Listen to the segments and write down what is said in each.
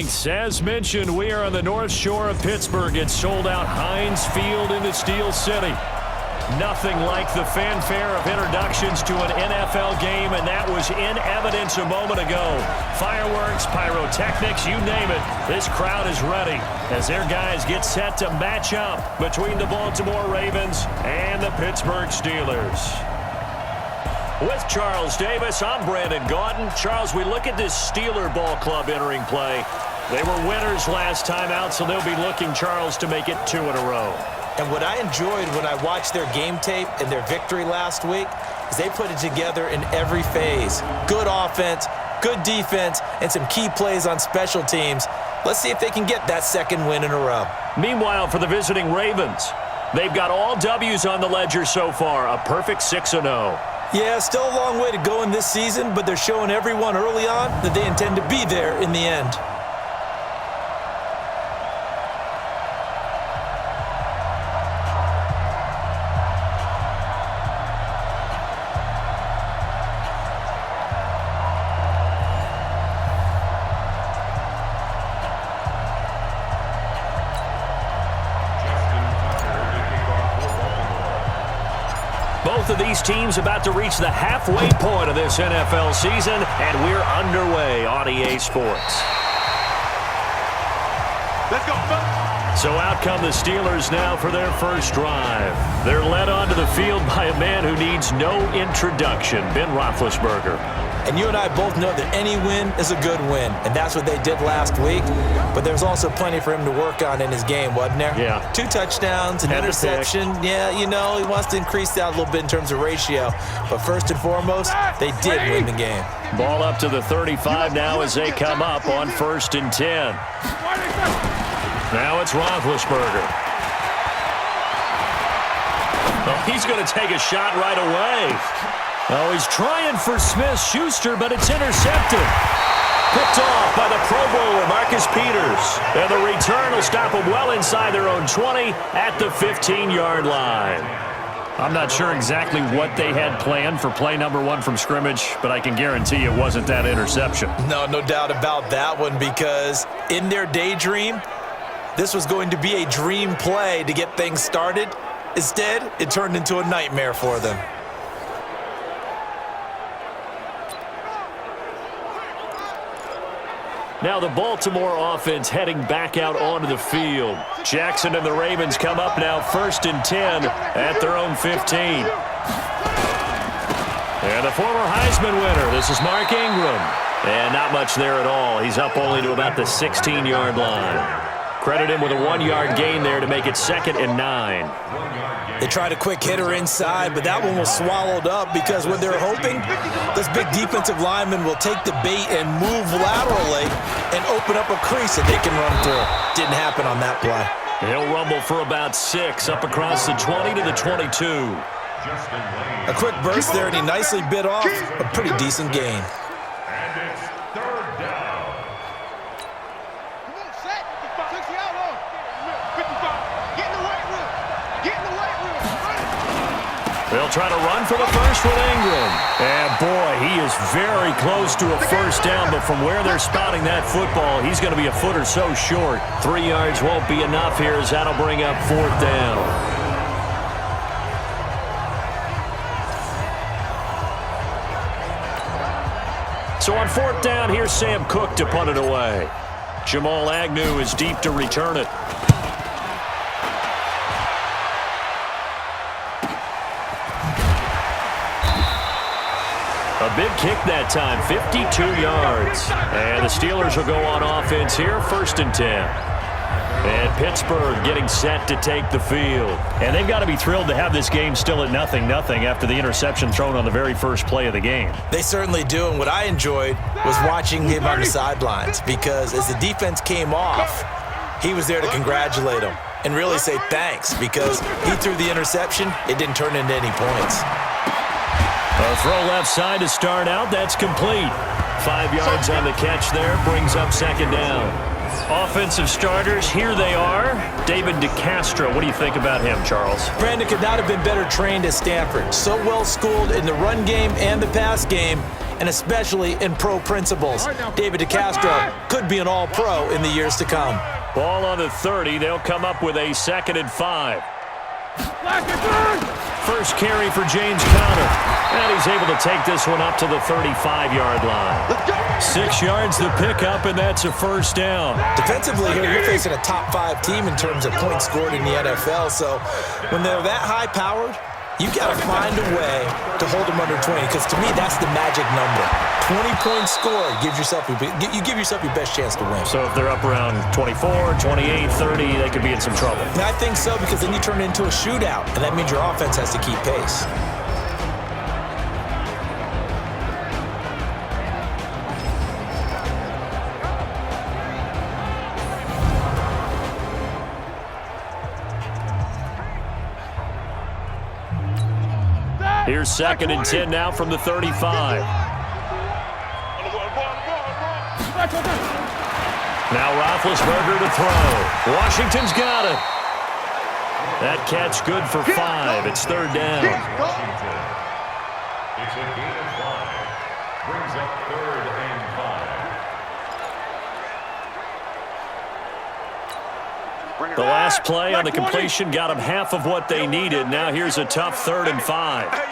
Saints. As mentioned, we are on the North Shore of Pittsburgh. It's sold out Heinz Field in the Steel City. Nothing like the fanfare of introductions to an NFL game, and that was in evidence a moment ago. Fireworks, pyrotechnics, you name it. This crowd is ready as their guys get set to match up between the Baltimore Ravens and the Pittsburgh Steelers. With Charles Davis, I'm Brandon Gaudin. Charles, we look at this Steeler ball club entering play. They were winners last time out, so they'll be looking, Charles, to make it 2 in a row. And what I enjoyed when I watched their game tape and their victory last week is they put it together in every phase. Good offense, good defense, and some key plays on special teams. Let's see if they can get that second win in a row. Meanwhile, for the visiting Ravens, they've got all W's on the ledger so far, a perfect 6-0. Yeah, still a long way to go in this season, but they're showing everyone early on that they intend to be there in the end. Both of these teams about to reach the halfway point of this NFL season, and we're underway on EA Sports. Let's go. So out come the Steelers now for their first drive. They're led onto the field by a man who needs no introduction, Ben Roethlisberger. And you and I both know that any win is a good win, and that's what they did last week. But there's also plenty for him to work on in his game, wasn't there? Yeah. 2 touchdowns, an interception. Yeah, you know, he wants to increase that a little bit in terms of ratio. But first and foremost, they did win the game. Ball up to the 35 now as they come up on 1st and 10. Now it's Roethlisberger. Oh, he's going to take a shot right away. Oh, he's trying for Smith-Schuster, but it's intercepted. Picked off by the Pro Bowler, Marcus Peters. And the return will stop them well inside their own 20 at the 15-yard line. I'm not sure exactly what they had planned for play number 1 from scrimmage, but I can guarantee it wasn't that interception. No doubt about that one, because in their daydream, this was going to be a dream play to get things started. Instead, it turned into a nightmare for them. Now the Baltimore offense heading back out onto the field. Jackson and the Ravens come up now 1st and 10 at their own 15. And the former Heisman winner, this is Mark Ingram. And not much there at all. He's up only to about the 16-yard line. Credit him with a 1-yard gain there to make it 2nd and 9. They tried a quick hitter inside, but that one was swallowed up because what they're hoping, this big defensive lineman will take the bait and move laterally and open up a crease that they can run through. Didn't happen on that play. He'll rumble for about 6 up across the 20 to the 22. A quick burst there, and he nicely bit off a pretty decent gain. They'll try to run for the first with Ingram. And, boy, he is very close to a first down, but from where they're spotting that football, he's going to be a foot or so short. 3 yards won't be enough here as that'll bring up 4th down. So on 4th down, here's Sam Cook to punt it away. Jamal Agnew is deep to return it. A big kick that time, 52 yards. And the Steelers will go on offense here, 1st and 10. And Pittsburgh getting set to take the field. And they've got to be thrilled to have this game still at 0-0 after the interception thrown on the very first play of the game. They certainly do, and what I enjoyed was watching him on the sidelines, because as the defense came off, he was there to congratulate them and really say thanks, because he threw the interception. It didn't turn into any points. A throw left side to start out. That's complete. 5 yards on the catch there. Brings up 2nd down. Offensive starters, here they are. David DeCastro, what do you think about him, Charles? Brandon could not have been better trained at Stanford. So well schooled in the run game and the pass game, and especially in pro principles. David DeCastro could be an all-pro in the years to come. Ball on the 30. They'll come up with a 2nd and 5. First carry for James Conner. And he's able to take this one up to the 35-yard line. 6 yards the pickup, and that's a first down. Defensively here, you're facing a top 5 team in terms of points scored in the NFL. So when they're that high-powered, you got to find a way to hold them under 20, because to me, that's the magic number. 20-point score, you give yourself your best chance to win. So if they're up around 24, 28, 30, they could be in some trouble. And I think so, because then you turn it into a shootout, and that means your offense has to keep pace. Here's 2nd and 10 now from the 35. Now Roethlisberger to throw. Washington's got it. That catch good for 5. It's 3rd down. It's a gain of 5. Brings up 3rd and 5. The last play on the completion got them half of what they needed. Now here's a tough 3rd and 5.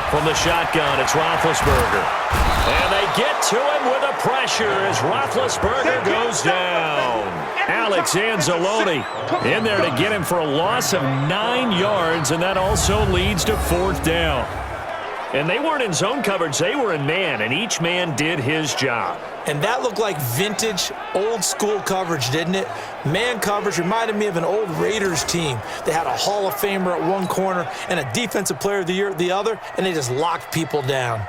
From the shotgun, it's Roethlisberger. And they get to him with a pressure as Roethlisberger goes down. Alex Anzalone in there to get him for a loss of 9 yards, and that also leads to 4th down. And they weren't in zone coverage, they were in man, and each man did his job. And that looked like vintage, old-school coverage, didn't it? Man coverage reminded me of an old Raiders team. They had a Hall of Famer at one corner and a Defensive Player of the Year at the other, and they just locked people down.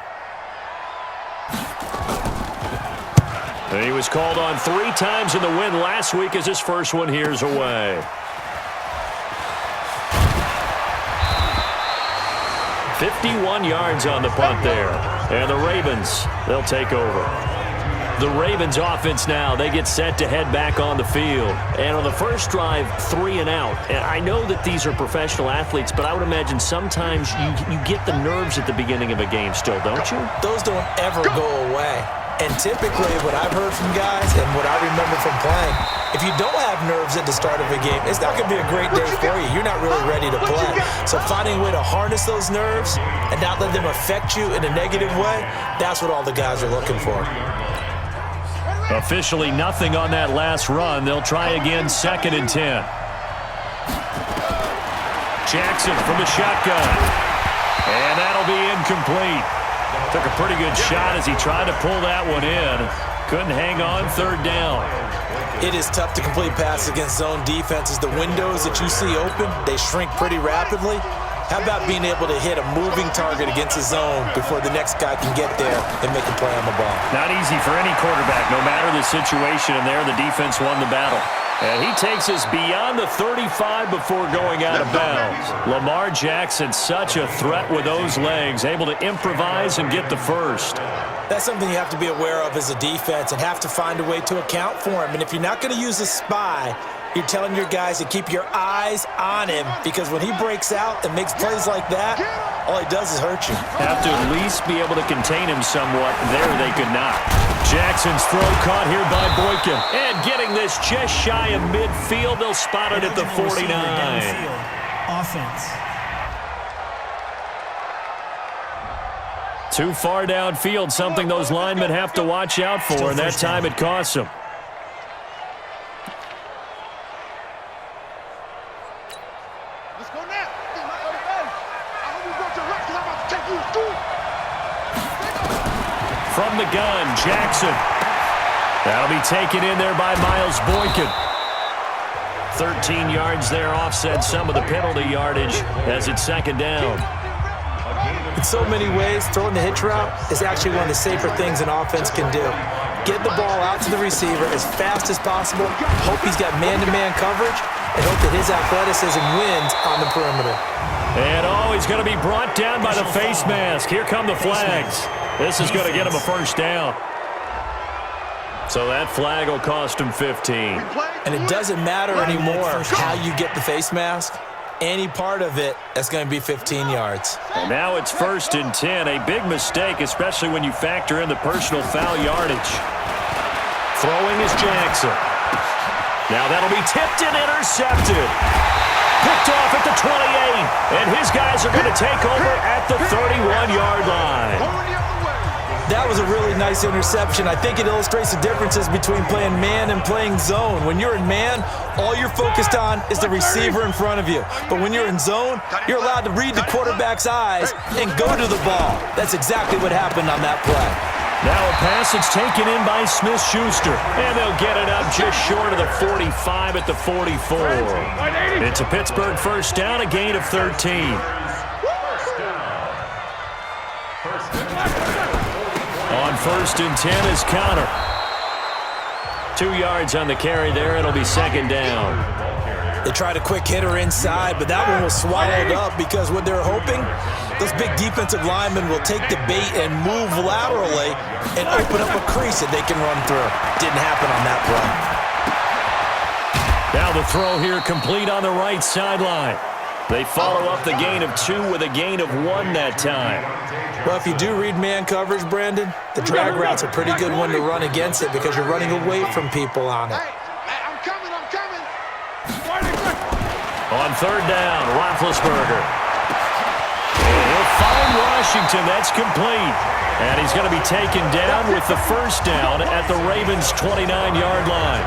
And he was called on 3 times in the win last week as his first one here's away. 51 yards on the punt there. And the Ravens, they'll take over. The Ravens offense now, they get set to head back on the field. And on the first drive, 3 and out. And I know that these are professional athletes, but I would imagine sometimes you get the nerves at the beginning of a game still, don't you? Those don't ever go away. And typically what I've heard from guys and what I remember from playing, if you don't have nerves at the start of a game, it's not going to be a great day for you. You're not really ready to play. So finding a way to harness those nerves and not let them affect you in a negative way, that's what all the guys are looking for. Officially nothing on that last run. They'll try again, 2nd and 10. Jackson from the shotgun. And that'll be incomplete. Took a pretty good shot as he tried to pull that one in. Couldn't hang on, 3rd down. It is tough to complete passes against zone defenses. The windows that you see open, they shrink pretty rapidly. How about being able to hit a moving target against a zone before the next guy can get there and make a play on the ball? Not easy for any quarterback, no matter the situation, and there the defense won the battle. And he takes us beyond the 35 before going out of bounds. Lamar Jackson, such a threat with those legs, able to improvise and get the first. That's something you have to be aware of as a defense and have to find a way to account for him. And if you're not going to use a spy, you're telling your guys to keep your eyes on him, because when he breaks out and makes plays like that, all he does is hurt you. Have to at least be able to contain him somewhat. There they could not. Jackson's throw caught here by Boykin. And getting this just shy of midfield, they'll spot it at the 49. Offense. Too far downfield, something those linemen have to watch out for, and that time it costs them. From the gun, Jackson. That'll be taken in there by Miles Boykin. 13 yards there, offset some of the penalty yardage as it's 2nd down. In so many ways, throwing the hitch route is actually one of the safer things an offense can do. Get the ball out to the receiver as fast as possible, hope he's got man-to-man coverage, and hope that his athleticism wins on the perimeter. And he's going to be brought down by the face mask. Here come the flags. This is going to get him a first down. So that flag will cost him 15. And it doesn't matter anymore how you get the face mask. Any part of it, that's going to be 15 yards. And now it's 1st and 10. A big mistake, especially when you factor in the personal foul yardage. Throwing is Jackson. Now that'll be tipped and intercepted. Picked off at the 28. And his guys are going to take over at the 31-yard line. That was a really nice interception. I think it illustrates the differences between playing man and playing zone. When you're in man, all you're focused on is the receiver in front of you. But when you're in zone, you're allowed to read the quarterback's eyes and go to the ball. That's exactly what happened on that play. Now a pass that's taken in by Smith-Schuster. And they'll get it up just short of the 45 at the 44. It's a Pittsburgh first down, a gain of 13. On 1st and 10 is Connor. 2 yards on the carry there. It'll be 2nd down. They tried a quick hitter inside, but that one was swallowed up because what they're hoping, those big defensive linemen will take the bait and move laterally and open up a crease that they can run through. Didn't happen on that play. Now the throw here complete on the right sideline. They follow up the gain of 2 with a gain of 1 that time. Well, if you do read man coverage, Brandon, the drag route's a pretty good one to run against it because you're running away from people on it. I'm coming. On 3rd down, Roethlisberger. And he'll find Washington. That's complete. And he's going to be taken down with the first down at the Ravens' 29-yard line.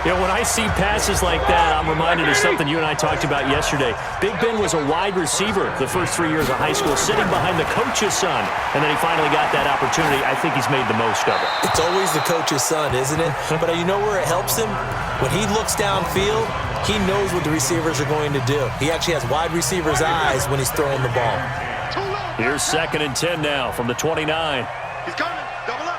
You know, when I see passes like that, I'm reminded of something you and I talked about yesterday. Big Ben was a wide receiver the first 3 years of high school, sitting behind the coach's son, and then he finally got that opportunity. I think he's made the most of it. It's always the coach's son, isn't it? But you know where it helps him? When he looks downfield, he knows what the receivers are going to do. He actually has wide receivers' eyes when he's throwing the ball. Here's 2nd and 10 now from the 29. He's coming. Double up.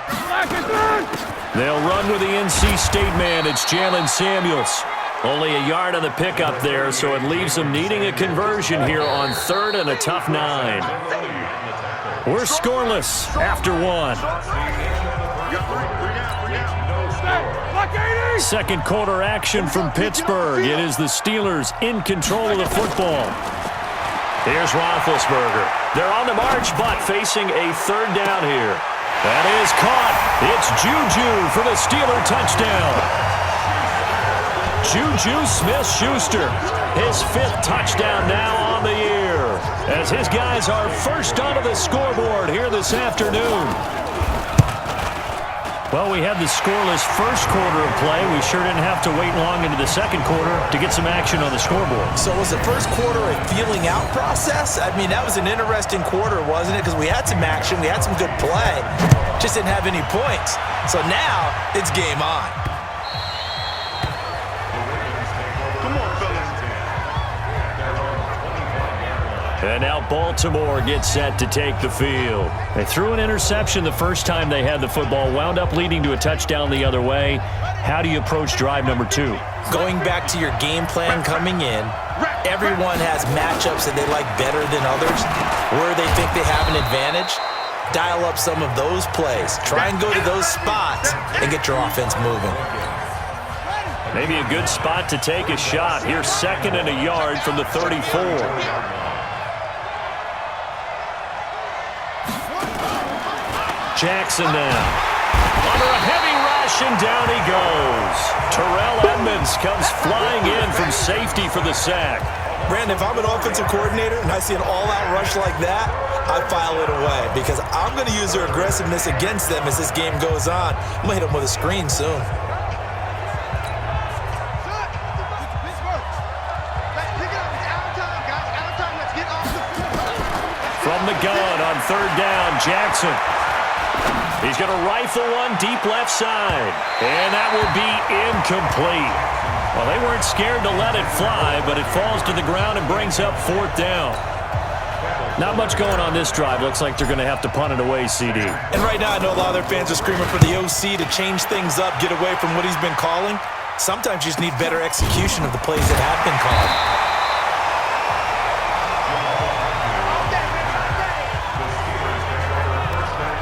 They'll run with the NC State man. It's Jalen Samuels. Only a yard on the pickup there, so it leaves them needing a conversion here on 3rd and a tough 9. We're scoreless after 1. Second quarter action from Pittsburgh. It is the Steelers in control of the football. Here's Roethlisberger. They're on the march, but facing a 3rd down here. That is caught. It's Juju for the Steeler touchdown. Juju Smith-Schuster, his 5th touchdown now on the year, as his guys are first onto the scoreboard here this afternoon. Well, we had the scoreless first quarter of play. We sure didn't have to wait long into the second quarter to get some action on the scoreboard. So was the first quarter a feeling out process? I mean, that was an interesting quarter, wasn't it? Because we had some action, we had some good play, just didn't have any points. So now it's game on. And now Baltimore gets set to take the field. They threw an interception the first time they had the football, wound up leading to a touchdown the other way. How do you approach drive number 2? Going back to your game plan coming in, everyone has matchups that they like better than others, where they think they have an advantage. Dial up some of those plays. Try and go to those spots and get your offense moving. Maybe a good spot to take a shot. Here's 2nd and a yard from the 34. Jackson now. Under a heavy rush, and down he goes. Terrell Edmonds comes flying in from safety for the sack. Brandon, if I'm an offensive coordinator and I see an all-out rush like that, I file it away because I'm going to use their aggressiveness against them as this game goes on. I'm going to hit them with a screen soon. From the gun on 3rd down, Jackson. He's going to rifle one deep left side, and that will be incomplete. Well, they weren't scared to let it fly, but it falls to the ground and brings up 4th down. Not much going on this drive. Looks like they're going to have to punt it away, CD. And right now, I know a lot of their fans are screaming for the OC to change things up, get away from what he's been calling. Sometimes you just need better execution of the plays that have been called.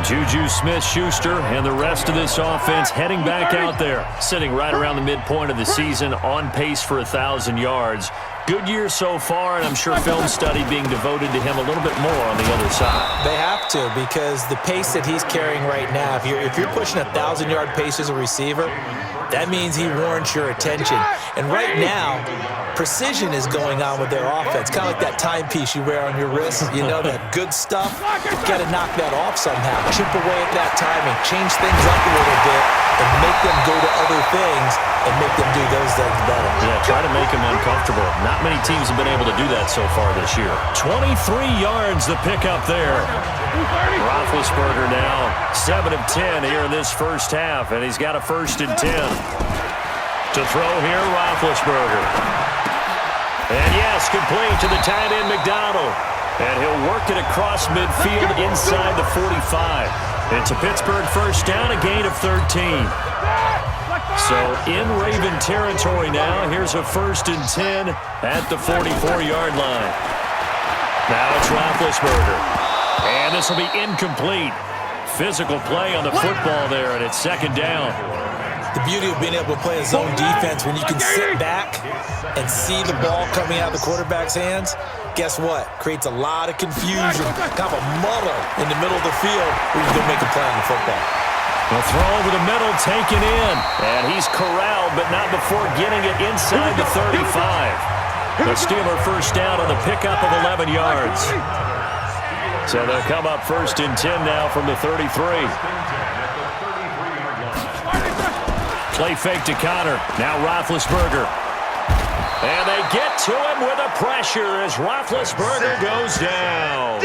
Juju Smith-Schuster and the rest of this offense heading back out there, sitting right around the midpoint of the season, on pace for 1,000 yards. Good year so far, and I'm sure film study being devoted to him a little bit more on the other side. They have to, because the pace that he's carrying right now, if you're pushing 1,000-yard pace as a receiver, that means he warrants your attention. And right now, precision is going on with their offense, kind of like that timepiece you wear on your wrist. You know, that good stuff. You got to knock that off somehow. Chip away at that timing, change things up a little bit, and make them go to other things and make them do those things better. Yeah, try to make them uncomfortable. Not many teams have been able to do that so far this year. 23 yards the pickup there. Roethlisberger now 7 of 10 here in this first half, and he's got a 1st and 10. To throw here, Roethlisberger. And yes, complete to the tight end, McDonald. And he'll work it across midfield inside the 45. It's a Pittsburgh 1st down, a gain of 13. So in Raven territory now, here's a 1st and 10 at the 44-yard line. Now it's Roethlisberger. And this will be incomplete. Physical play on the football there, and it's 2nd down. The beauty of being able to play a zone defense when you can sit back and see the ball coming out of the quarterback's hands, guess what? Creates a lot of confusion, kind of a muddle in the middle of the field where you can make a play on the football. The throw over the middle, taken in. And he's corralled, but not before getting it inside the 35. The Steeler 1st down on the pickup of 11 yards. So they'll come up 1st and 10 now from the 33. Play fake to Connor. Now Roethlisberger. And they get to him with a pressure as Roethlisberger goes down.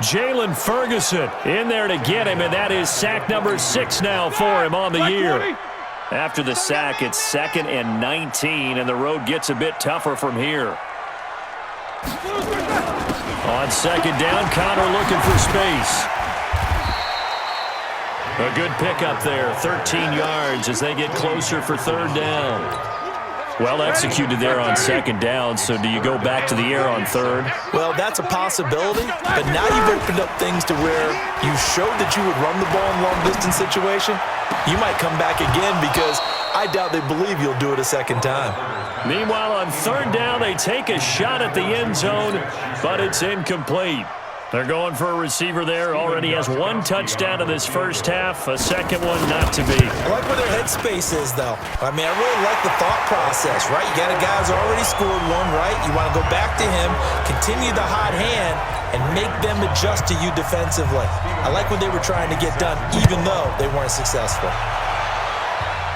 Jalen Ferguson in there to get him, and that is sack number 6 now for him on the year. After the sack, it's 2nd and 19, and the road gets a bit tougher from here. On 2nd down, Connor looking for space. A good pickup there, 13 yards as they get closer for 3rd down. Well executed there on 2nd down, so do you go back to the air on 3rd? Well, that's a possibility, but now you've opened up things to where you showed that you would run the ball in long-distance situation. You might come back again because I doubt they believe you'll do it a 2nd time. Meanwhile, on 3rd down, they take a shot at the end zone, but it's incomplete. They're going for a receiver there. Already has 1 touchdown in this first half. A 2nd one not to be. I like where their headspace is, though. I mean, I really like the thought process, right? You got a guy who's already scored 1, right? You want to go back to him, continue the hot hand, and make them adjust to you defensively. I like what they were trying to get done, even though they weren't successful.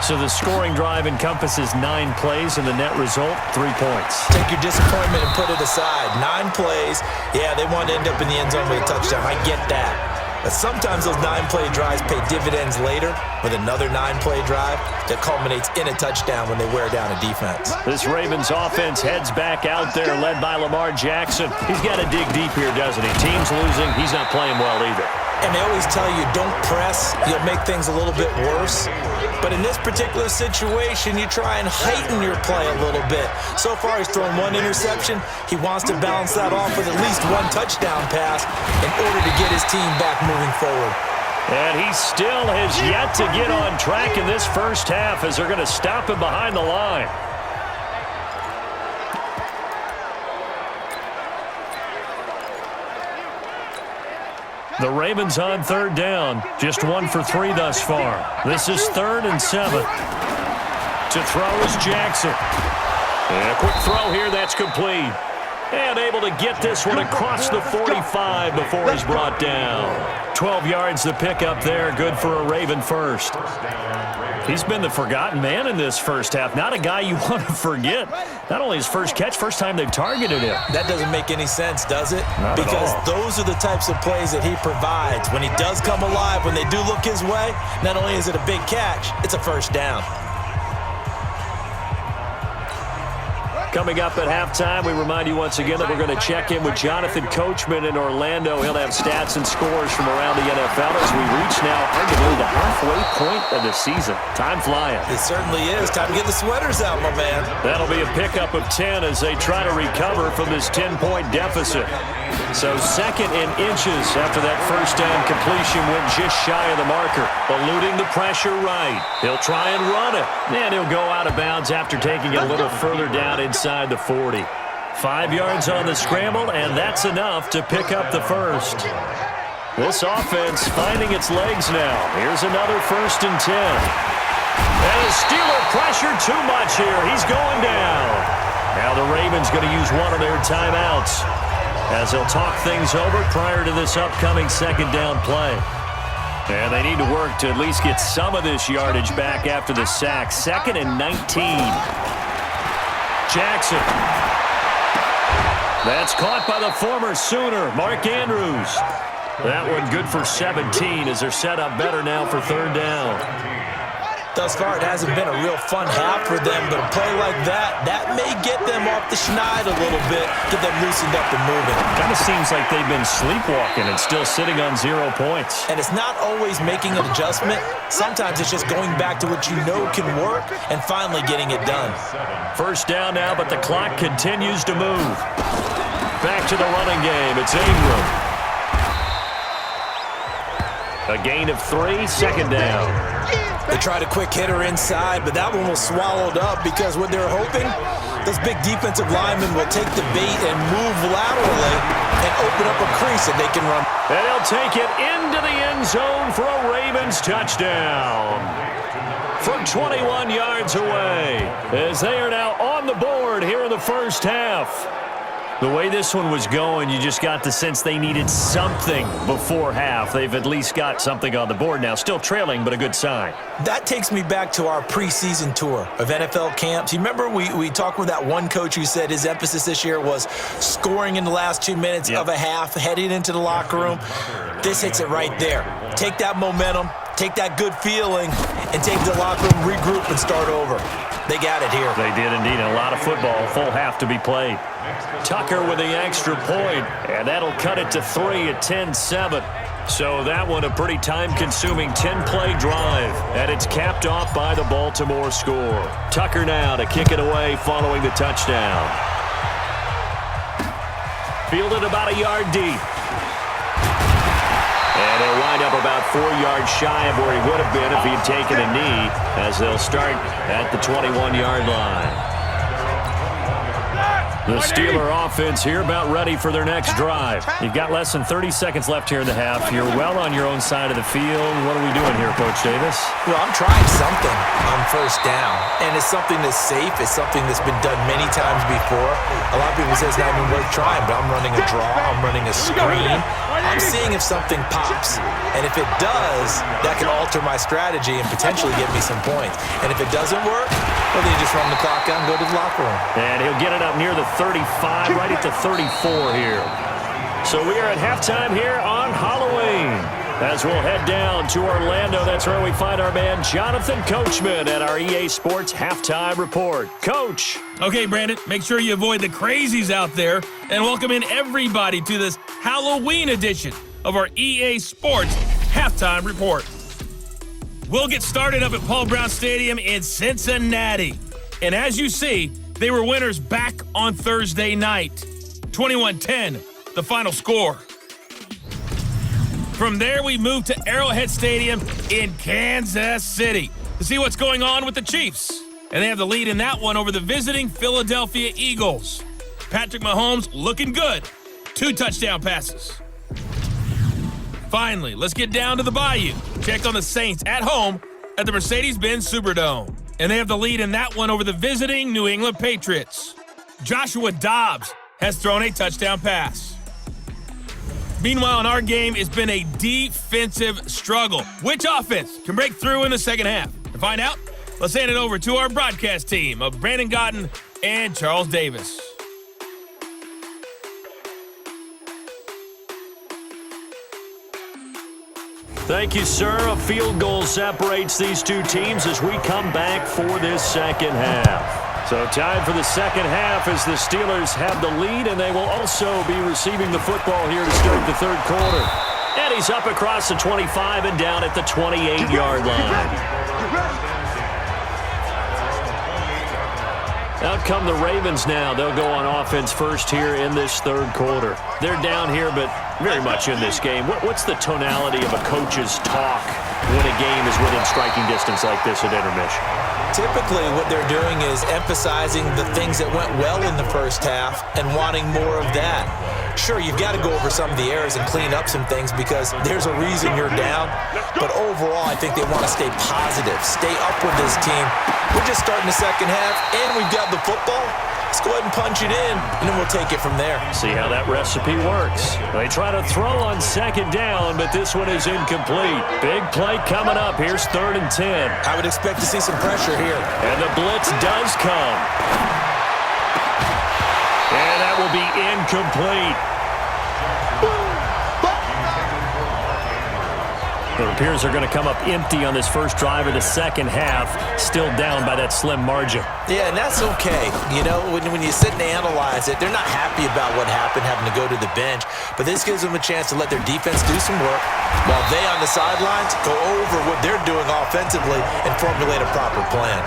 So the scoring drive encompasses 9 plays, and the net result, 3 points. Take your disappointment and put it aside. 9 plays. Yeah, they want to end up in the end zone with a touchdown. I get that. But sometimes those 9-play drives pay dividends later with another 9-play drive that culminates in a touchdown when they wear down a defense. This Ravens offense heads back out there, led by Lamar Jackson. He's got to dig deep here, doesn't he? Team's losing. He's not playing well either. And they always tell you, don't press. You'll make things a little bit worse. But in this particular situation, you try and heighten your play a little bit. So far, he's thrown 1 interception. He wants to balance that off with at least 1 touchdown pass in order to get his team back moving forward. And he still has yet to get on track in this first half as they're going to stop him behind the line. The Ravens on 3rd down. Just 1 for 3 thus far. This is 3rd and 7. To throw is Jackson. And a quick throw here, that's complete. And able to get this one across the 45 before he's brought down. 12 yards to pick up there. Good for a Raven 1st. He's been the forgotten man in this first half. Not a guy you want to forget. Not only his first catch, first time they've targeted him. That doesn't make any sense, does it? Not because at all. Those are the types of plays that he provides. When he does come alive, when they do look his way, not only is it a big catch, it's a 1st down. Coming up at halftime, we remind you once again that we're going to check in with Jonathan Coachman in Orlando. He'll have stats and scores from around the NFL as we reach now arguably the halfway point of the season. Time flying. It certainly is. Time to get the sweaters out, my man. That'll be a pickup of 10 as they try to recover from this 10-point deficit. So 2nd and inches after that first down completion went just shy of the marker. Eluding the pressure right. He'll try and run it. And he'll go out of bounds after taking it a little further down inside the 40. 5 yards on the scramble, and that's enough to pick up the first. This offense finding its legs now. Here's another 1st and 10. And the Steeler pressure too much here. He's going down. Now the Ravens going to use one of their timeouts as they'll talk things over prior to this upcoming 2nd down play. And they need to work to at least get some of this yardage back after the sack. 2nd and 19. Jackson. That's caught by the former Sooner, Mark Andrews. That one good for 17 as they're set up better now for 3rd down. Thus far, it hasn't been a real fun half for them, but a play like that may get them off the schneid a little bit, get them loosened up and moving. Kind of seems like they've been sleepwalking and still sitting on 0 points. And it's not always making an adjustment. Sometimes it's just going back to what you know can work and finally getting it done. 1st down now, but the clock continues to move. Back to the running game. It's Ingram. A gain of 3, 2nd down. They tried a quick hitter inside, but that one was swallowed up because what they're hoping, those big defensive linemen will take the bait and move laterally and open up a crease that they can run. And he'll take it into the end zone for a Ravens touchdown. From 21 yards away, as they are now on the board here in the first half. The way this one was going, you just got the sense they needed something before half. They've at least got something on the board now. Still trailing, but a good sign. That takes me back to our preseason tour of NFL camps. You remember we talked with that one coach who said his emphasis this year was scoring in the last 2 minutes of a half, heading into the locker room. This hits it right there. Take that momentum, take that good feeling, and take the locker room, regroup, and start over. They got it here. They did indeed. A lot of football, full half to be played. Tucker with the extra point, and that'll cut it to 3 at 10-7. So that one a pretty time-consuming 10-play drive, and it's capped off by the Baltimore score. Tucker now to kick it away following the touchdown. Fielded about a yard deep. And he'll wind up about 4 yards shy of where he would have been if he'd taken a knee, as they'll start at the 21-yard line. The Steeler offense here about ready for their next drive. You've got less than 30 seconds left here in the half. You're well on your own side of the field. What are we doing here, Coach Davis? Well, I'm trying something on 1st down, and it's something that's safe. It's something that's been done many times before. A lot of people say it's not even worth trying, but I'm running a draw. I'm running a screen. I'm seeing if something pops, and if it does, that can alter my strategy and potentially get me some points. And if it doesn't work, well, then you just run the clock out and go to the locker room. And he'll get it up near the 35, right at the 34 here. So we are at halftime here on Halloween. As we'll head down to Orlando, that's where we find our man Jonathan Coachman at our EA Sports Halftime Report. Coach. Okay, Brandon, make sure you avoid the crazies out there and welcome in everybody to this Halloween edition of our EA Sports Halftime Report. We'll get started up at Paul Brown Stadium in Cincinnati. And as you see, they were winners back on Thursday night. 21-10, the final score. From there, we move to Arrowhead Stadium in Kansas City to see what's going on with the Chiefs. And they have the lead in that one over the visiting Philadelphia Eagles. Patrick Mahomes looking good. 2 touchdown passes. Finally, let's get down to the Bayou. Check on the Saints at home at the Mercedes-Benz Superdome. And they have the lead in that one over the visiting New England Patriots. Joshua Dobbs has thrown a touchdown pass. Meanwhile, in our game, it's been a defensive struggle. Which offense can break through in the second half? To find out, let's hand it over to our broadcast team of Brandon Gotten and Charles Davis. Thank you, sir. A field goal separates these two teams as we come back for this second half. So time for the second half as the Steelers have the lead, and they will also be receiving the football here to start the third quarter. And he's up across the 25 and down at the 28-yard line. Out come the Ravens now. They'll go on offense first here in this third quarter. They're down here, but very much in this game. What's the tonality of a coach's talk when a game is within striking distance like this at intermission? Typically, what they're doing is emphasizing the things that went well in the first half and wanting more of that. Sure, you've got to go over some of the errors and clean up some things because there's a reason you're down. But overall, I think they want to stay positive, stay up with this team. We're just starting the second half, and we've got the football. Let's go ahead and punch it in, and then we'll take it from there. See how that recipe works. They try to throw on second down, but this one is incomplete. Big play coming up. Here's 3rd and 10. I would expect to see some pressure here. And the blitz does come. And that will be incomplete. It appears they're going to come up empty on this first drive of the second half, still down by that slim margin. Yeah, and that's okay. You know, when you sit and analyze it, they're not happy about what happened, having to go to the bench. But this gives them a chance to let their defense do some work while they on the sidelines go over what they're doing offensively and formulate a proper plan.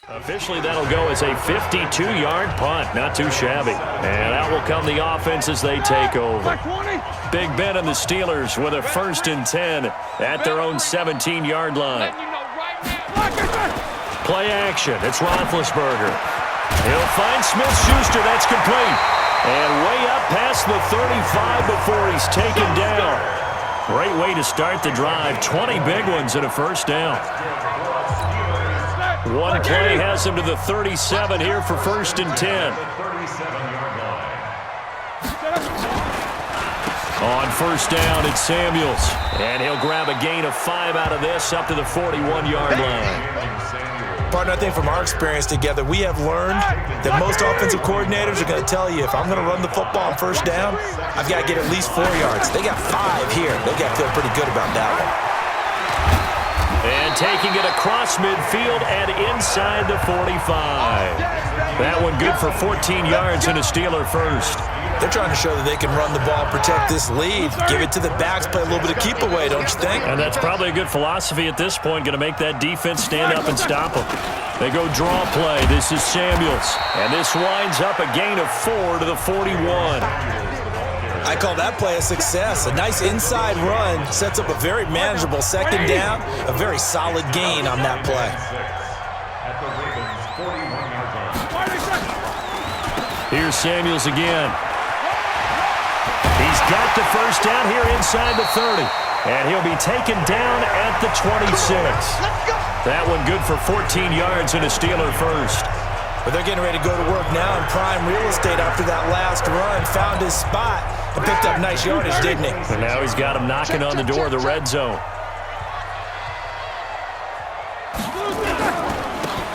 Officially, that'll go as a 52-yard punt. Not too shabby. And out will come the offense as they take over. Big Ben and the Steelers with a 1st and 10 at their own 17-yard line. Play action. It's Roethlisberger. He'll find Smith-Schuster. That's complete. And way up past the 35 before he's taken down. Great way to start the drive. 20 big ones and a first down. One play has him to the 37 here for 1st and 10. On 1st down, it's Samuels. And he'll grab a gain of 5 out of this up to the 41-yard line. Partner, I think from our experience together, we have learned that most offensive coordinators are going to tell you, if I'm going to run the football on 1st down, I've got to get at least 4 yards. They got 5 here. They got to feel pretty good about that one. And taking it across midfield and inside the 45. That one good for 14 yards and a Steeler first. They're trying to show that they can run the ball, protect this lead, give it to the backs, play a little bit of keep away, don't you think? And that's probably a good philosophy at this point, going to make that defense stand up and stop them. They go draw play. This is Samuels. And this winds up a gain of 4 to the 41. I call that play a success. A nice inside run sets up a very manageable second down, a very solid gain on that play. Here's Samuels again. He's got the first down here inside the 30. And he'll be taken down at the 26. That one good for 14 yards and a Steeler first. But they're getting ready to go to work now in prime real estate after that last run. Found his spot and picked up nice yardage, didn't he? And now he's got him knocking on the door of the red zone.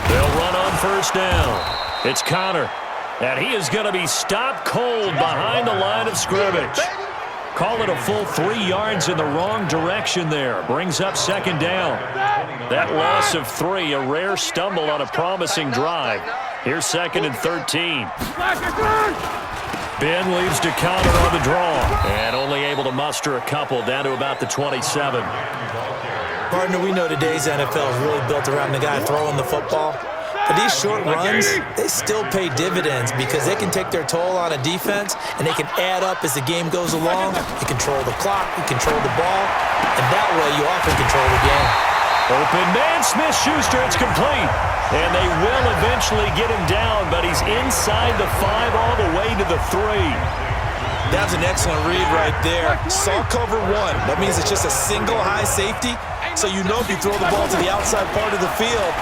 They'll run on 1st down. It's Connor. And he is going to be stopped cold behind the line of scrimmage. Call it a full 3 yards in the wrong direction there. Brings up 2nd down. That loss of 3, a rare stumble on a promising drive. Here's 2nd and 13. Ben leaves to Connor on the draw. And only able to muster a couple down to about the 27. Partner, we know today's NFL is really built around the guy throwing the football. But these short runs, they still pay dividends because they can take their toll on a defense and they can add up as the game goes along. You control the clock, you control the ball, and that way you often control the game. Open man, Smith-Schuster, it's complete. And they will eventually get him down, but he's inside the 5 all the way to the 3. That's an excellent read right there. Saw cover 1. That means it's just a single high safety. So you know if you throw the ball to the outside part of the field,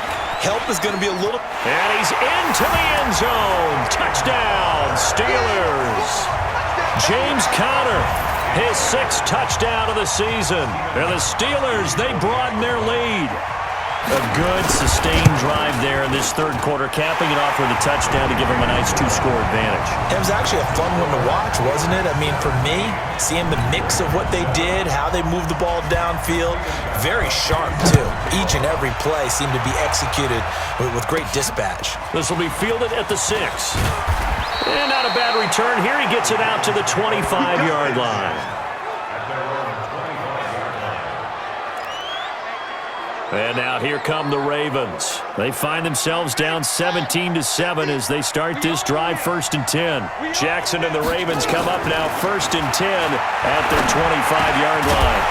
help is going to be a little... And he's into the end zone. Touchdown, Steelers. James Conner, his 6th touchdown of the season. And the Steelers, they broaden their lead. A good, sustained drive there in this third quarter, capping it off with a touchdown to give them a nice 2-score advantage. It was actually a fun one to watch, wasn't it? I mean, for me, seeing the mix of what they did, how they moved the ball downfield, very sharp, too. Each and every play seemed to be executed with great dispatch. This will be fielded at the 6. And not a bad return here. He gets it out to the 25-yard line. And now here come the Ravens. They find themselves down 17-7 as they start this drive, 1st and 10. Jackson and the Ravens come up now 1st and 10 at their 25-yard line.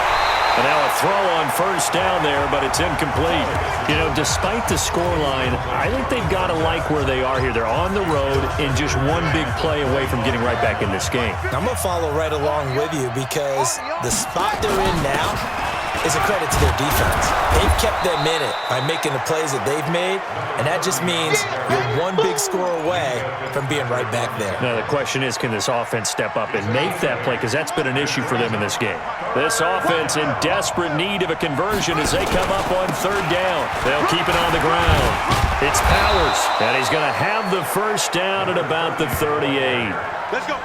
And now a throw on 1st down there, but it's incomplete. You know, despite the scoreline, I think they've got to like where they are here. They're on the road and just one big play away from getting right back in this game. I'm going to follow right along with you because the spot they're in now is a credit to their defense. They've kept them in it by making the plays that they've made, and that just means you're one big score away from being right back there. Now the question is, can this offense step up and make that play? Because that's been an issue for them in this game. This offense in desperate need of a conversion as they come up on 3rd down. They'll keep it on the ground. It's Powers, and he's going to have the 1st down at about the 38.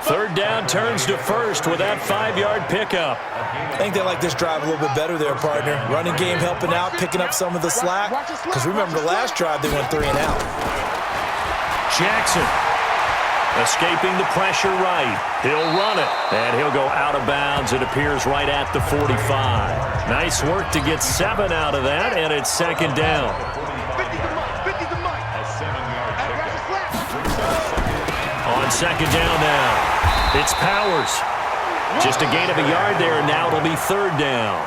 3rd down turns to 1st with that 5-yard pickup. I think they like this drive a little bit better there, partner. Running game helping out, picking up some of the slack. Because remember, the last drive they went 3 and out. Jackson escaping the pressure right. He'll run it, and he'll go out of bounds. It appears right at the 45. Nice work to get 7 out of that, and it's 2nd down. On 2nd down now, it's Powers. Just a gain of a yard there, and now it'll be 3rd down.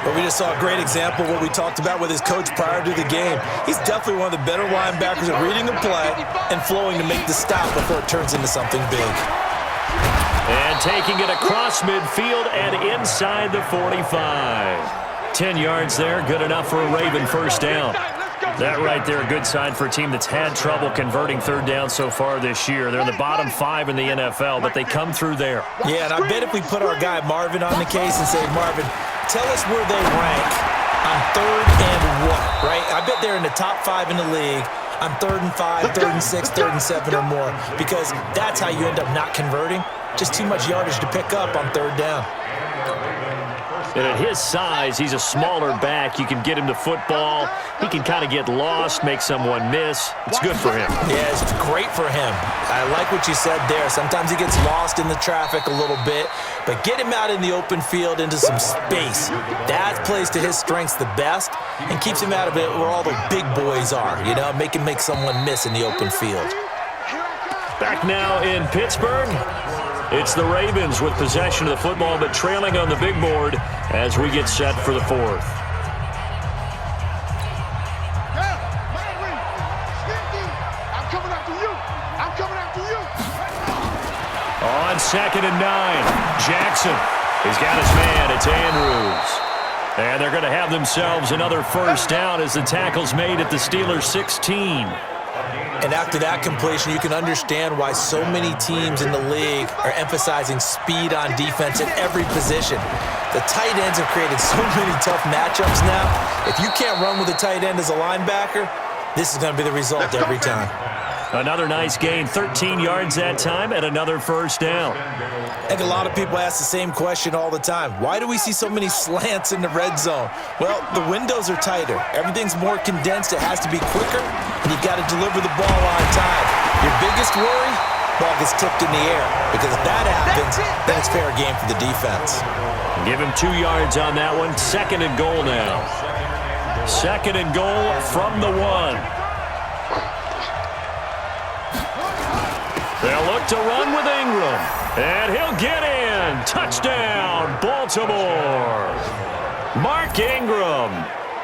But we just saw a great example of what we talked about with his coach prior to the game. He's definitely one of the better linebackers at reading the play and flowing to make the stop before it turns into something big. And taking it across midfield and inside the 45. 10 yards there, good enough for a Raven 1st down. That right there, a good sign for a team that's had trouble converting 3rd down so far this year. They're in the bottom 5 in the NFL, but they come through there. Yeah, and I bet if we put our guy Marvin on the case and say, Marvin, tell us where they rank on 3rd and what, right? I bet they're in the top 5 in the league on 3rd and 5, 3rd and 6, 3rd and 7 or more, because that's how you end up not converting. Just too much yardage to pick up on 3rd down. And at his size, he's a smaller back. You can get him to football. He can kind of get lost, make someone miss. It's good for him. Yeah, it's great for him. I like what you said there. Sometimes he gets lost in the traffic a little bit, but get him out in the open field into some space. That plays to his strengths the best and keeps him out of it where all the big boys are, you know, make someone miss in the open field. Back now in Pittsburgh. It's the Ravens with possession of the football, but trailing on the big board as we get set for the 4th. I'm coming after you. I'm coming after you. On 2nd and 9, Jackson. He's got his man. It's Andrews. And they're going to have themselves another 1st down as the tackle's made at the Steelers' 16. And after that completion, you can understand why so many teams in the league are emphasizing speed on defense at every position. The tight ends have created so many tough matchups now. If you can't run with a tight end as a linebacker, this is going to be the result every time. Another nice gain, 13 yards that time, and another 1st down. I think a lot of people ask the same question all the time. Why do we see so many slants in the red zone? Well, the windows are tighter. Everything's more condensed. It has to be quicker, and you've got to deliver the ball on time. Your biggest worry, ball gets tipped in the air, because if that happens, then it's fair game for the defense. Give him 2 yards on that one. 2nd and goal now. 2nd and goal from the 1. They'll look to run with Ingram, and he'll get in. Touchdown, Baltimore. Mark Ingram,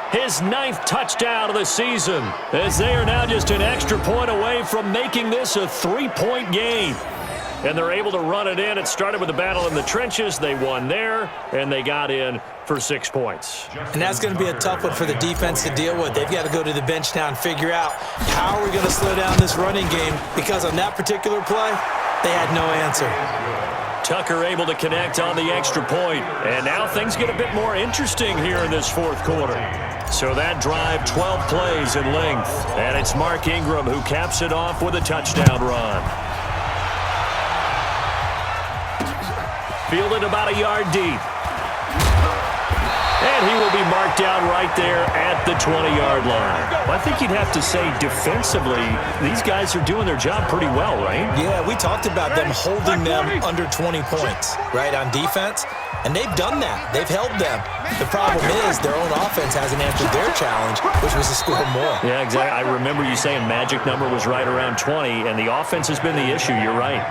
his 9th touchdown of the season, as they are now just an extra point away from making this a 3-point game. And they're able to run it in. It started with a battle in the trenches. They won there, and they got in for 6 points. And that's going to be a tough one for the defense to deal with. They've got to go to the bench now and figure out how are we going to slow down this running game, because on that particular play, they had no answer. Tucker able to connect on the extra point. And now things get a bit more interesting here in this 4th quarter. So that drive, 12 plays in length. And it's Mark Ingram who caps it off with a touchdown run. Fielded about a yard deep. And he will be marked down right there at the 20-yard line. Well, I think you'd have to say defensively, these guys are doing their job pretty well, right? Yeah, we talked about them holding them under 20 points, right, on defense. And they've done that. They've held them. The problem is their own offense hasn't answered their challenge, which was to score more. Yeah, exactly. I remember you saying magic number was right around 20, and the offense has been the issue. You're right.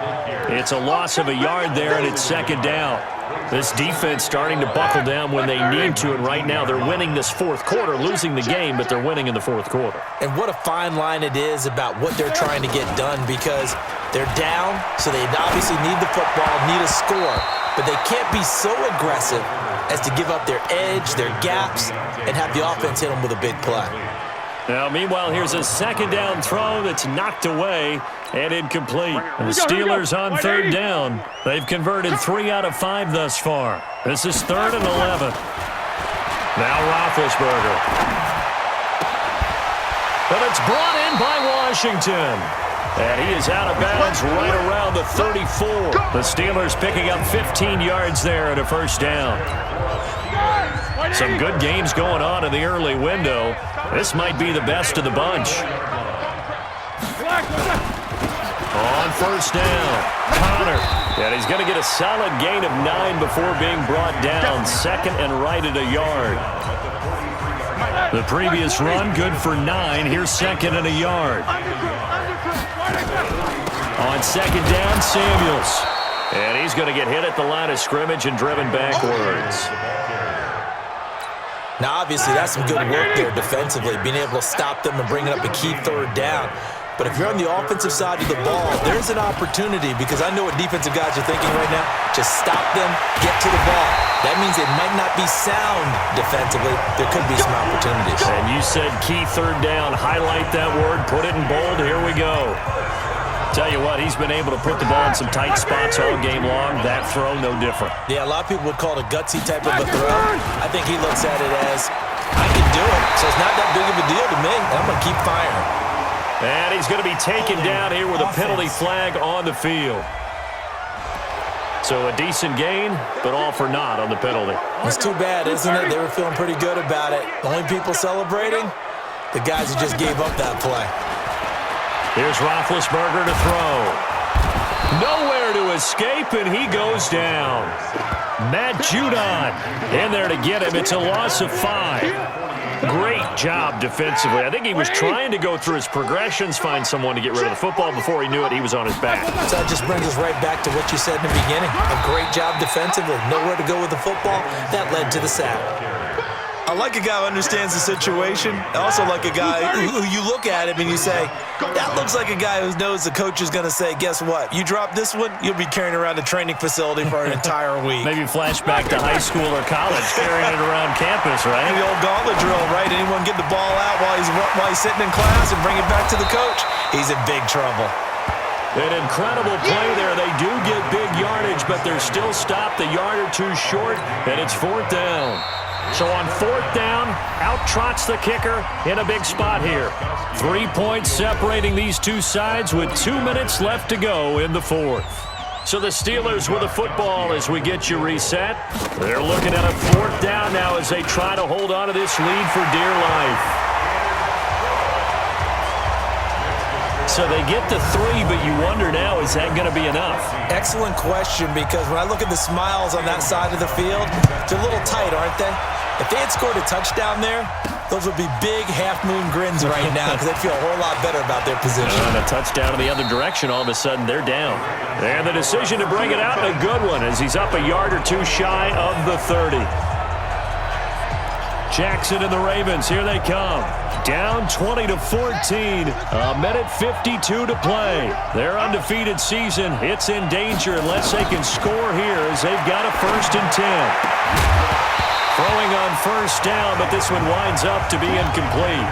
It's a loss of a yard there, and it's second down. This defense starting to buckle down when they need to, and right now they're winning this fourth quarter, losing the game, but they're winning in the fourth quarter. And what a fine line it is about what they're trying to get done, because they're down, so they obviously need the football, need a score, but they can't be so aggressive as to give up their edge, their gaps, and have the offense hit them with a big play. Now, meanwhile, here's a second down throw that's knocked away and incomplete. The Steelers on third down. They've converted 3 out of 5 thus far. This is 3rd and 11. Now Roethlisberger. But it's brought in by Washington. And he is out of bounds right around the 34. The Steelers picking up 15 yards there at a first down. Some good games going on in the early window. This might be the best of the bunch. On first down, Connor. And he's going to get a solid gain of 9 before being brought down. Second and right at a yard. The previous run, good for 9. Here's second and a yard. On second down, Samuels. And he's going to get hit at the line of scrimmage and driven backwards. Now, obviously, that's some good work there defensively, being able to stop them and bringing up a key third down. But if you're on the offensive side of the ball, there's an opportunity, because I know what defensive guys are thinking right now. Just stop them, get to the ball. That means it might not be sound defensively. There could be some opportunities. And you said key third down. Highlight that word. Put it in bold. Here we go. Tell you what, he's been able to put the ball in some tight spots all game long. That throw, no different. Yeah, a lot of people would call it a gutsy type of a throw. I think he looks at it as, I can do it, so it's not that big of a deal to me. I'm going to keep firing. And he's going to be taken down here with a penalty flag on the field. So a decent gain, but all for naught on the penalty. It's too bad, isn't it? They were feeling pretty good about it. The only people celebrating, the guys who just gave up that play. Here's Roethlisberger to throw. Nowhere to escape, and he goes down. Matt Judon in there to get him. It's a loss of 5. Great job defensively. I think he was trying to go through his progressions, find someone to get rid of the football. Before he knew it, he was on his back. So that just brings us right back to what you said in the beginning. A great job defensively. Nowhere to go with the football. That led to the sack. I like a guy who understands the situation. I also like a guy who you look at him and you say, that looks like a guy who knows the coach is going to say, guess what? You drop this one, you'll be carrying around a training facility for an entire week. Maybe flashback to high school or college, carrying it around campus, right? The old gauntlet drill, right? Anyone get the ball out while he's sitting in class and bring it back to the coach? He's in big trouble. An incredible play there. They do get big yardage, but they're still stopped a yard or two short, and it's 4th down. So on 4th down, out trots the kicker in a big spot here. 3 points separating these two sides with 2 minutes left to go in the 4th. So the Steelers with the football as we get you reset. They're looking at a 4th down now as they try to hold on to this lead for dear life. So they get to 3, but you wonder now, is that going to be enough? Excellent question, because when I look at the smiles on that side of the field, they're a little tight, aren't they? If they had scored a touchdown there, those would be big half-moon grins right now because they'd feel a whole lot better about their position. And a touchdown in the other direction, all of a sudden they're down. And the decision to bring it out, a good one, as he's up a yard or two shy of the 30. Jackson and the Ravens, here they come. Down 20-14, a minute 52 to play. Their undefeated season, it's in danger unless they can score here as they've got a 1st and 10. Throwing on first down, but this one winds up to be incomplete.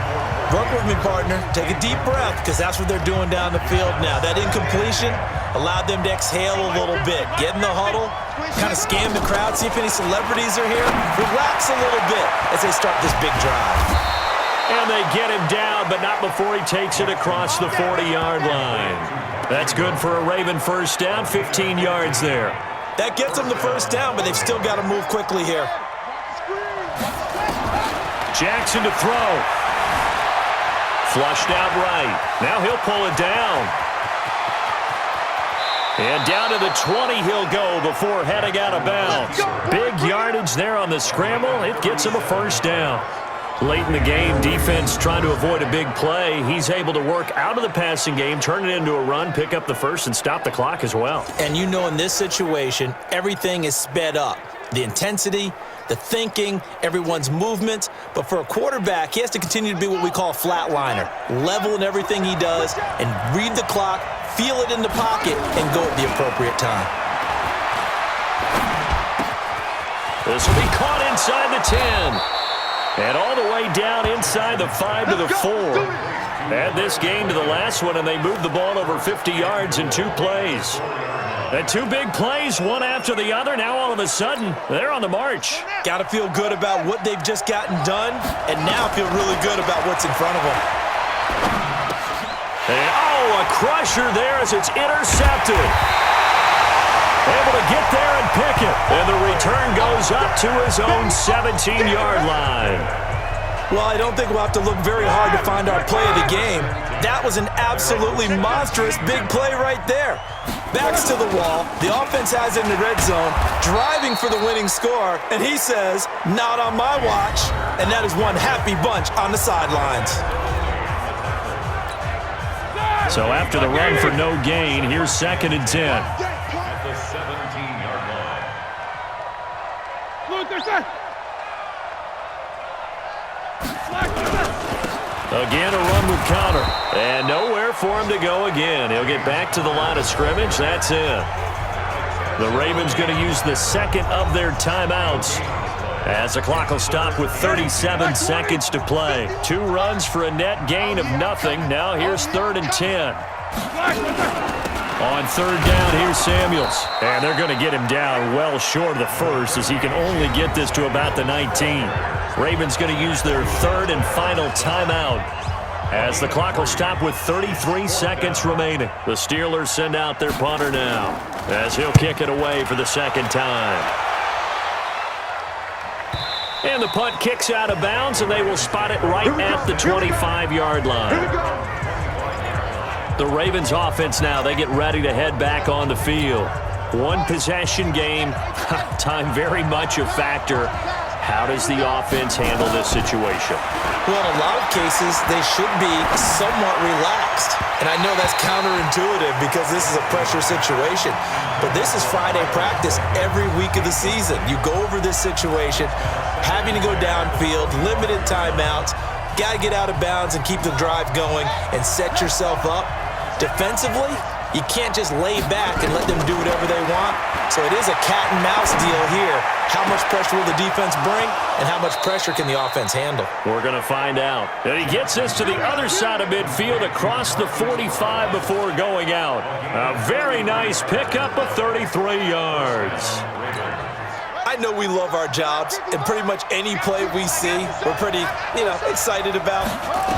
Work with me, partner. Take a deep breath, because that's what they're doing down the field now. That incompletion allowed them to exhale a little bit. Get in the huddle, kind of scan the crowd, see if any celebrities are here. Relax a little bit as they start this big drive. And they get him down, but not before he takes it across the 40-yard line. That's good for a Raven first down, 15 yards there. That gets them the first down, but they've still got to move quickly here. Jackson to throw. Flushed out right. Now he'll pull it down. And down to the 20 he'll go before heading out of bounds. Big yardage there on the scramble. It gets him a first down. Late in the game, defense trying to avoid a big play. He's able to work out of the passing game, turn it into a run, pick up the first, and stop the clock as well. And you know in this situation, everything is sped up. The intensity, the thinking, everyone's movement. But for a quarterback, he has to continue to be what we call a flatliner. Level in everything he does and read the clock, feel it in the pocket, and go at the appropriate time. This will be caught inside the 10. And all the way down inside the 5 to the 4. Add this game to the last one, and they moved the ball over 50 yards in 2 plays. And 2 big plays, one after the other. Now all of a sudden, they're on the march. Got to feel good about what they've just gotten done, and now feel really good about what's in front of them. And, a crusher there as it's intercepted. Able to get there and pick it. And the return goes up to his own 17-yard line. Well, I don't think we'll have to look very hard to find our play of the game. That was an absolutely monstrous big play right there. Backs to the wall. The offense has it in the red zone, driving for the winning score. And he says, not on my watch. And that is one happy bunch on the sidelines. So after the run for no gain, here's 2nd and 10. At the 17-yard line. Again, a run with Connor. And nowhere for him to go again. He'll get back to the line of scrimmage. That's it. The Ravens going to use the second of their timeouts, as the clock will stop with 37 seconds to play. 2 runs for a net gain of nothing. Now here's 3rd and 10. On 3rd down, here's Samuels. And they're going to get him down well short of the first, as he can only get this to about the 19. Ravens going to use their 3rd and final timeout, as the clock will stop with 33 seconds remaining. The Steelers send out their punter now, as he'll kick it away for the 2nd time. And the punt kicks out of bounds, and they will spot it right at the 25-yard line. The Ravens offense now, they get ready to head back on the field. 1 possession game, time very much a factor. How does the offense handle this situation? Well, in a lot of cases, they should be somewhat relaxed. And I know that's counterintuitive because this is a pressure situation. But this is Friday practice every week of the season. You go over this situation, having to go downfield, limited timeouts, got to get out of bounds and keep the drive going and set yourself up. Defensively, you can't just lay back and let them do whatever they want. So it is a cat and mouse deal here. How much pressure will the defense bring, and how much pressure can the offense handle? We're going to find out. And he gets this to the other side of midfield across the 45 before going out. A very nice pickup of 33 yards. I know we love our jobs, and pretty much any play we see, we're pretty, excited about.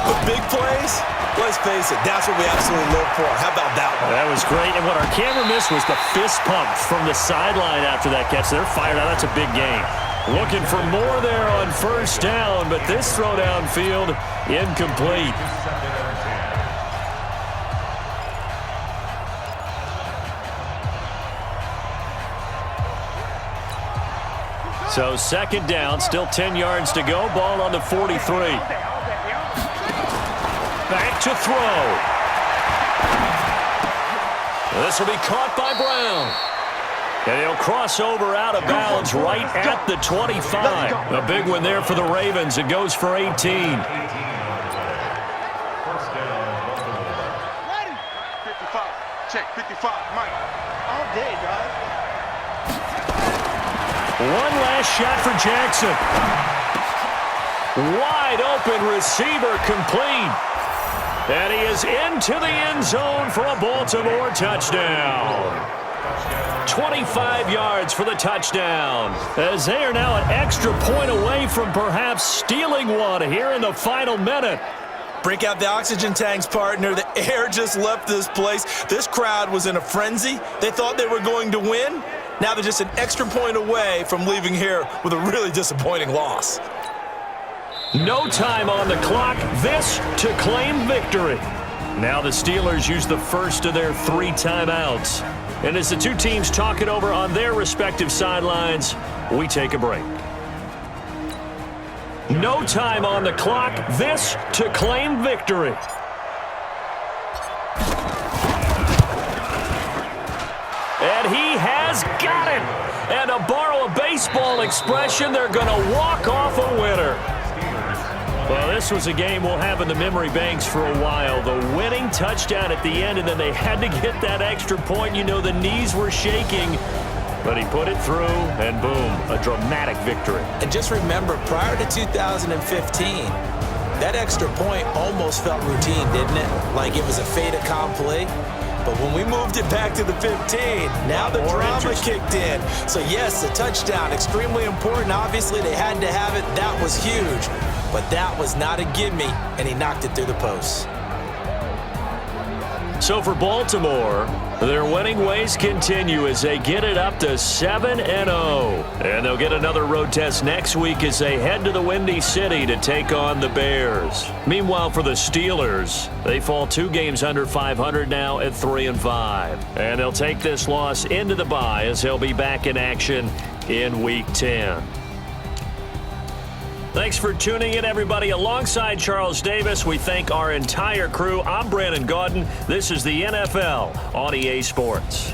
But big plays, let's face it, that's what we absolutely live for. How about that one? That was great, and what our camera missed was the fist pump from the sideline after that catch. They're fired out. That's a big game. Looking for more there on 1st down, but this throw downfield incomplete. So 2nd down, still 10 yards to go. Ball on the 43. Back to throw. This will be caught by Brown. And he'll cross over out of bounds right at the 25. A big one there for the Ravens. It goes for 18. First down, Ready? 55. Check, 55. Mike. All day, guys. One last shot for Jackson. Wide open receiver complete. And he is into the end zone for a Baltimore touchdown. 25 yards for the touchdown, as they are now an extra point away from perhaps stealing one here in the final minute. Break out the oxygen tanks, partner. The air just left this place. This crowd was in a frenzy. They thought they were going to win. Now they're just an extra point away from leaving here with a really disappointing loss. No time on the clock. This to claim victory. Now the Steelers use the first of their 3 timeouts. And as the two teams talk it over on their respective sidelines, we take a break. No time on the clock. This to claim victory. And he has got it. And to borrow a baseball expression, they're going to walk off a winner. Well, this was a game we'll have in the memory banks for a while. The winning touchdown at the end, and then they had to get that extra point. You know, the knees were shaking. But he put it through, and boom, a dramatic victory. And just remember, prior to 2015, that extra point almost felt routine, didn't it? Like it was a fait accompli. But when we moved it back to the 15, now the drama kicked in. So yes, the touchdown, extremely important. Obviously, they had to have it. That was huge. But that was not a gimme, and he knocked it through the post. So for Baltimore, their winning ways continue as they get it up to 7-0. And they'll get another road test next week as they head to the Windy City to take on the Bears. Meanwhile, for the Steelers, they fall 2 games under 500 now at 3-5. And they'll take this loss into the bye as they'll be back in action in Week 10. Thanks for tuning in, everybody. Alongside Charles Davis, we thank our entire crew. I'm Brandon Gaudin. This is the NFL on EA Sports.